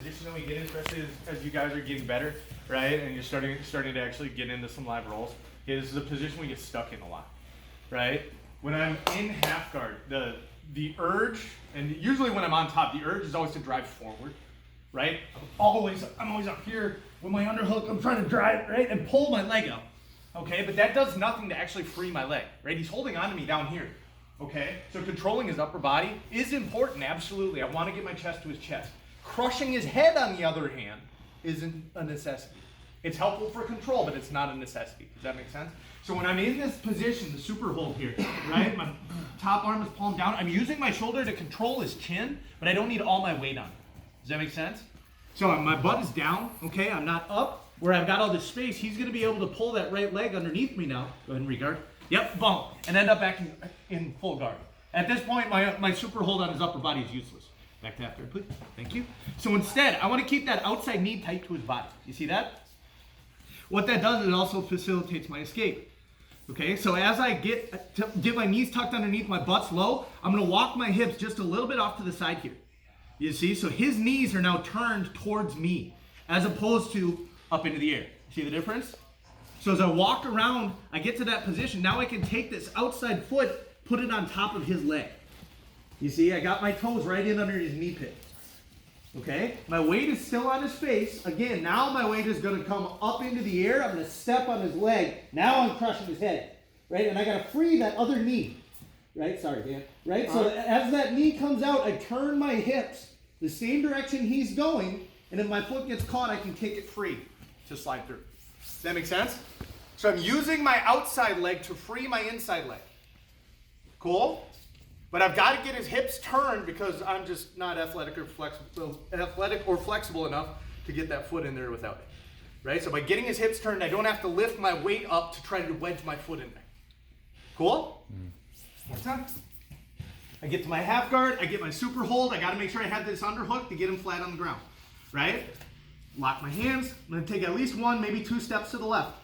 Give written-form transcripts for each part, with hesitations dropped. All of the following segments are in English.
position that we get in, especially as you guys are getting better, right? And you're starting to actually get into some live rolls. Okay, this is a position we get stuck in a lot, right? When I'm in half guard, the urge, and usually when I'm on top, the urge is always to drive forward, right? I'm always up here with my underhook. I'm trying to drive, right, and pull my leg out. Okay, but that does nothing to actually free my leg, right? He's holding on to me down here. Okay, so controlling his upper body is important, absolutely. I want to get my chest to his chest. Crushing his head, on the other hand, isn't a necessity. It's helpful for control, but it's not a necessity. Does that make sense? So when I'm in this position, the super hold here, right? My top arm is palm down. I'm using my shoulder to control his chin, but I don't need all my weight on it. Does that make sense? So my butt is down, okay? I'm not up where I've got all this space. He's going to be able to pull that right leg underneath me now. Go ahead and regard. Yep, bump, and end up back in full guard. At this point, my super hold on his upper body is useless. Back to half guard, please. Thank you. So instead, I want to keep that outside knee tight to his body. You see that? What that does is it also facilitates my escape. Okay, so as I get my knees tucked underneath, my butt's low, I'm going to walk my hips just a little bit off to the side here. You see? So his knees are now turned towards me, as opposed to up into the air. See the difference? So as I walk around, I get to that position. Now I can take this outside foot, put it on top of his leg. You see, I got my toes right in under his knee pit. Okay? My weight is still on his face. Again, now my weight is going to come up into the air. I'm going to step on his leg. Now I'm crushing his head. Right? And I got to free that other knee. Right? Sorry, Dan. Right? So as that knee comes out, I turn my hips the same direction he's going. And if my foot gets caught, I can kick it free to slide through. Does that make sense? So I'm using my outside leg to free my inside leg. Cool? But I've got to get his hips turned because I'm just not athletic or flexible enough to get that foot in there without it. Right? So by getting his hips turned, I don't have to lift my weight up to try to wedge my foot in there. Cool? More time. I get to my half guard, I get my super hold, I got to make sure I have this underhook to get him flat on the ground. Right? Lock my hands. I'm going to take at least one, maybe two steps to the left.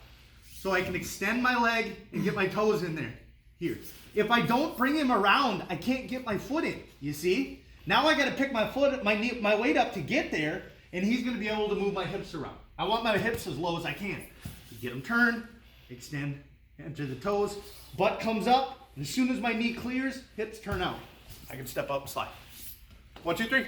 So I can extend my leg and get my toes in there. Here. If I don't bring him around, I can't get my foot in. You see? Now I got to pick my foot, my weight up to get there, and he's going to be able to move my hips around. I want my hips as low as I can. Get them turned, extend, enter the toes, butt comes up, and as soon as my knee clears, hips turn out. I can step up and slide. 1, 2, 3.